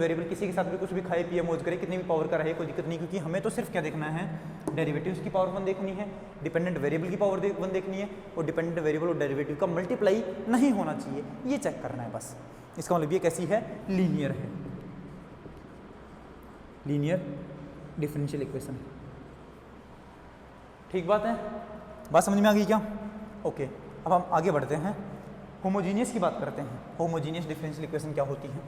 Variable किसी के साथ भी कुछ भी खाए पिए मौज करे, कितनी भी पावर का रहे, कोई दिक्कत नहीं, क्योंकि हमें तो सिर्फ क्या देखना है, डेरिवेटिव्स की पावर 1 देखनी है, डिपेंडेंट वेरिएबल की पावर 1 देखनी है, और डिपेंडेंट वेरिएबल और डेरिवेटिव का मल्टीप्लाई नहीं होना चाहिए, ये चेक करना है बस। इसका मतलब ये कैसी है, लीनियर है, लीनियर डिफरेंशियल इक्वेशन। ठीक बात है, बात समझ में आ गई क्या? ओके, अब हम आगे बढ़ते हैं, होमोजीनियस की बात करते हैं। होमोजीनियस डिफरेंशियल इक्वेशन क्या होती है?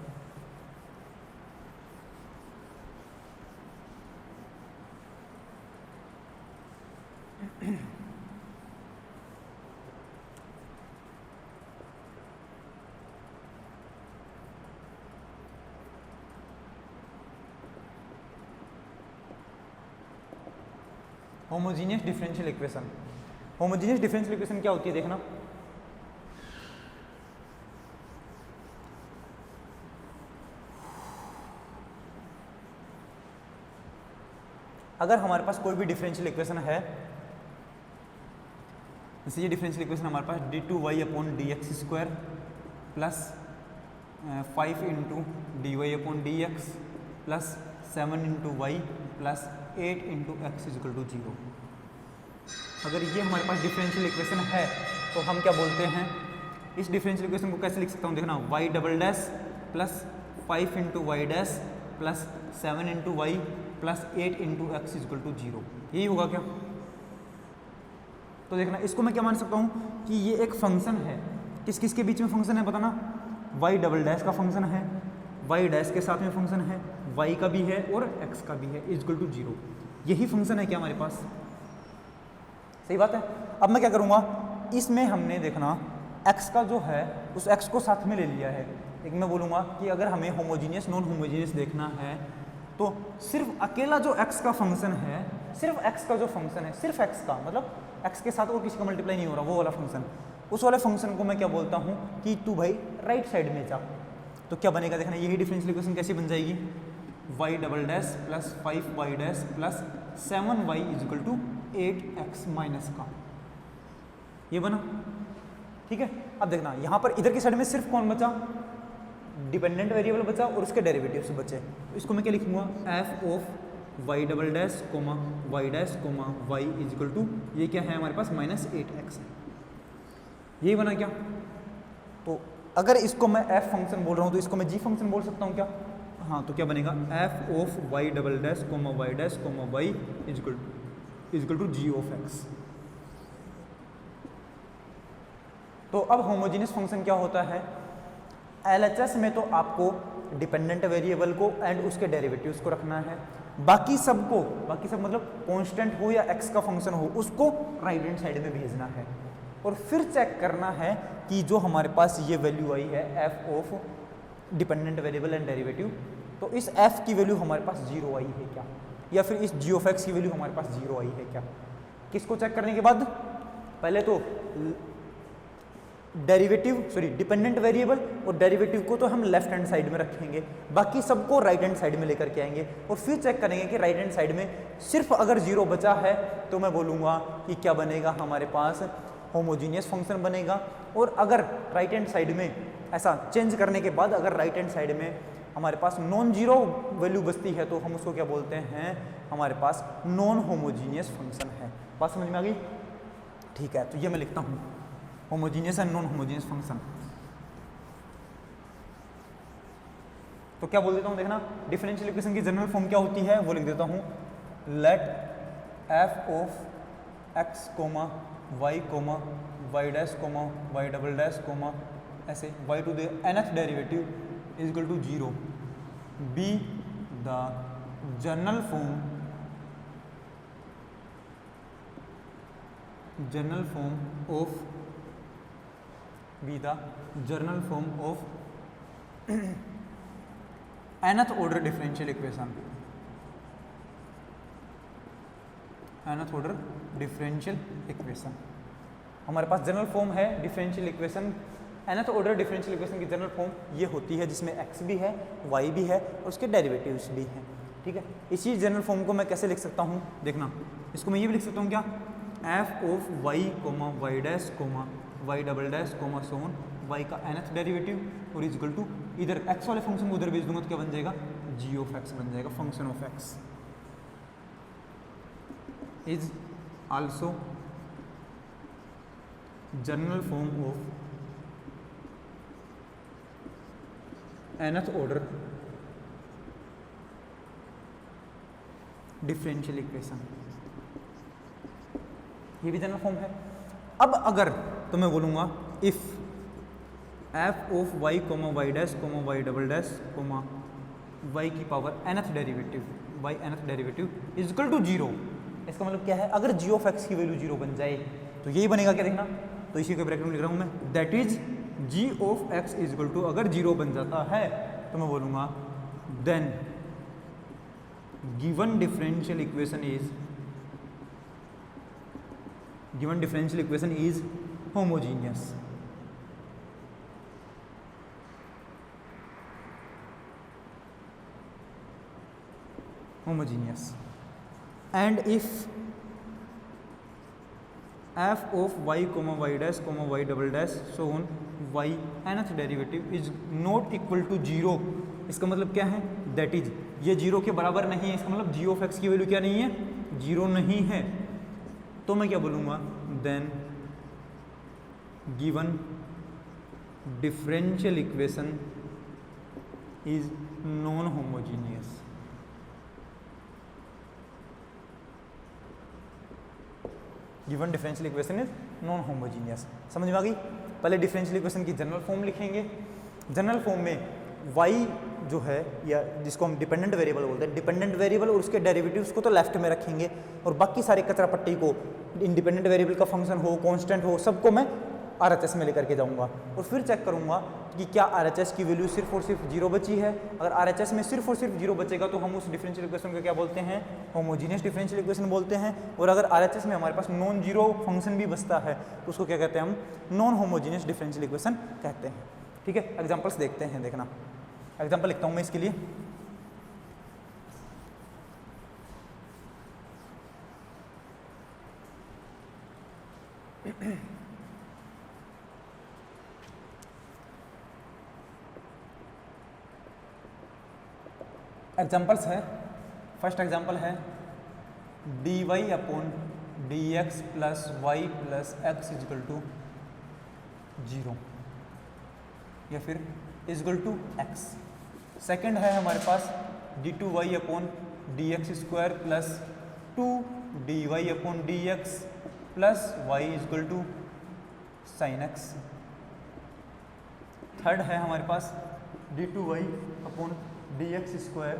Homogeneous differential equation, homogeneous differential equation क्या होती है देखना, अगर हमारे पास कोई भी डिफरेंशियल इक्वेशन है, जैसे ये डिफरेंशियल इक्वेशन हमारे पास d2y/dx² plus 5 into dy/dx plus 7 into Y plus 8 into X is equal to 0। अगर ये हमारे पास डिफरेंशियल इक्वेशन है तो हम क्या बोलते हैं, इस डिफरेंशियल इक्वेशन को कैसे लिख सकता हूँ देखना, y double dash plus 5 into Y dash plus 7 into Y plus 8 into X is equal to 0। यही होगा क्या? तो देखना, इसको मैं क्या मान सकता हूँ कि ये एक फंक्शन है, किस किस के बीच में फंक्शन है बताना, y डबल डैश का फंक्शन है, y डैश के साथ में फंक्शन है, y का भी है और x का भी है, इजिकल टू 0। यही फंक्शन है क्या हमारे पास? सही बात है। अब मैं क्या करूँगा, इसमें हमने देखना x का जो है उस x को साथ में ले लिया है। लेकिन मैं बोलूँगा कि अगर हमें होमोजीनियस नॉन होमोजीनियस देखना है तो सिर्फ अकेला जो x का फंक्शन है, सिर्फ x का जो फंक्शन है, सिर्फ x का मतलब x के साथ और किसी का मल्टीप्लाई नहीं हो रहा, वो वाला फंक्शन, उस वाले फंक्शन को मैं क्या बोलता हूँ कि तू भाई राइट साइड में जा। तो क्या बनेगा देखना, यही डिफरेंशियल इक्वेशन कैसी बन जाएगी, y double dash plus 5y dash plus 7y is equal to 8x minus का, ये बना। ठीक है, अब देखना यहाँ पर इधर की साइड में सिर्फ कौन बचा, डिपेंडेंट वेरिएबल बचा और उसके डेरिवेटिव्स बचे। तो इसको मैं क्या लिखूंगा, f of y double dash comma y dash comma y is equal to, ये क्या है हमारे पास, माइनस 8x है। यही बना क्या? तो अगर इसको मैं f फंक्शन बोल रहा हूँ तो इसको मैं g फंक्शन बोल सकता हूँ क्या? हाँ, तो क्या बनेगा, f of y double dash comma y dash comma y is equal to g of x। तो अब होमोजीनियस फंक्शन क्या होता है, LHS में तो आपको डिपेंडेंट वेरिएबल को एंड उसके डेरिवेटिव्स को रखना है, बाकी सब मतलब कांस्टेंट हो या x का फंक्शन हो उसको राइट हैंड साइड में भेजना है, और फिर चेक करना है कि जो हमारे पास ये वैल्यू आई है f of dependent variable and derivative, तो इस f की वैल्यू हमारे पास 0 आई है क्या, या फिर इस g ऑफ x की वैल्यू हमारे पास 0 आई है क्या। किसको चेक करने के बाद, पहले तो डिपेंडेंट वेरिएबल और डेरिवेटिव को तो हम लेफ्ट हैंड साइड में रखेंगे, बाकी सबको राइट हैंड साइड में लेकर के आएंगे, और फिर चेक करेंगे कि राइट हैंड साइड में सिर्फ अगर 0 बचा है तो मैं बोलूँगा कि क्या बनेगा, हमारे पास होमोजीनियस फंक्शन बनेगा। और अगर राइट हैंड साइड में ऐसा चेंज करने के बाद अगर राइट हैंड साइड में हमारे पास नॉन जीरो वैल्यू बचती है तो हम उसको क्या बोलते हैं, हमारे पास नॉन होमोजीनियस फंक्शन है। बात समझ में आ गई? ठीक है, तो ये मैं लिखता हूँ homogeneous and non homogeneous function. तो क्या बोल देता हूँ देखना, डिफरेंशियल इक्वेशन की जनरल फॉर्म क्या होती है वो लिख देता हूँ, let f of x comma y comma y dash comma y double dash comma ऐसे y to the nth derivative is equal to 0 be the general form of be the general form of nth order differential equation, nth order differential equation। हमारे पास general form है differential equation, nth order differential equation की general form ये होती है जिसमें x भी है, y भी है और उसके डेरिवेटिव्स भी हैं। ठीक है, इसी जनरल फॉर्म को मैं कैसे लिख सकता हूँ देखना, इसको मैं ये भी लिख सकता हूँ क्या, f of y y dash y double dash so on y का nth डेरिवेटिव और इज इक्वल टू इधर x वाले फंक्शन को उधर भेज दूंगा तो क्या बन जाएगा, g ऑफ x बन जाएगा। Function of x is also general form of nth order differential equation, ये भी जनरल फॉर्म है। अब अगर तो मैं बोलूँगा if f of y comma Y dash comma Y double dash comma y की power nth derivative y nth derivative is equal to 0, इसका मतलब क्या है, अगर g ऑफ x की वैल्यू 0 बन जाए तो यही बनेगा, क्या देखना, तो इसी के ब्रैकेट में लिख रहा हूँ मैं, that is g of x is equal to, अगर 0 बन जाता है तो मैं बोलूँगा then given differential equation is homogeneous. And if f of y comma Y dash comma Y double dash so on y nth derivative is not equal to 0, इसका मतलब क्या है, दैट इज ये 0 के बराबर नहीं है, इसका मतलब g ऑफ x की वैल्यू क्या नहीं है, 0 नहीं है, तो मैं क्या बोलूँगा, then given differential equation is non homogeneous. Given differential equation is non homogeneous. समझ में आ गई। पहले डिफरेंशियल इक्वेशन की जनरल फॉर्म लिखेंगे। जनरल फॉर्म में y जो है, या जिसको हम डिपेंडेंट वेरिएबल बोलते हैं, डिपेंडेंट वेरिएबल और उसके डेरिवेटिव्स को तो लेफ्ट में रखेंगे, और बाकी सारे कचरा पट्टी को, इंडिपेंडेंट वेरिएबल का फंक्शन हो, कांस्टेंट हो, सबको मैं RHS में लेकर के जाऊंगा, और फिर चेक करूंगा कि क्या RHS की वैल्यू सिर्फ और सिर्फ 0 बची है। अगर RHS में सिर्फ और सिर्फ 0 बचेगा तो हम उस डिफरेंशियल इक्वेशन को क्या बोलते हैं, होमोजीनियस डिफरेंशियल इक्वेशन बोलते हैं। और अगर RHS में हमारे पास नॉन जीरो फंक्शन भी बचता है तो उसको क्या कहते हैं, हम नॉन होमोजीनियस डिफरेंशियल इक्वेशन कहते हैं। ठीक है, एग्जाम्पल्स देखते हैं, देखना एग्जाम्पल लिखता हूँ मैं इसके लिए। एग्जाम्पल्स है, फर्स्ट एग्जाम्पल है dy upon dx plus y plus x is equal to 0 या फिर इजकल टू x। सेकेंड है हमारे पास d2y upon dx square plus 2dy upon dx plus y is equal to sine x। Third है हमारे पास d2y अपॉन dx स्क्वायर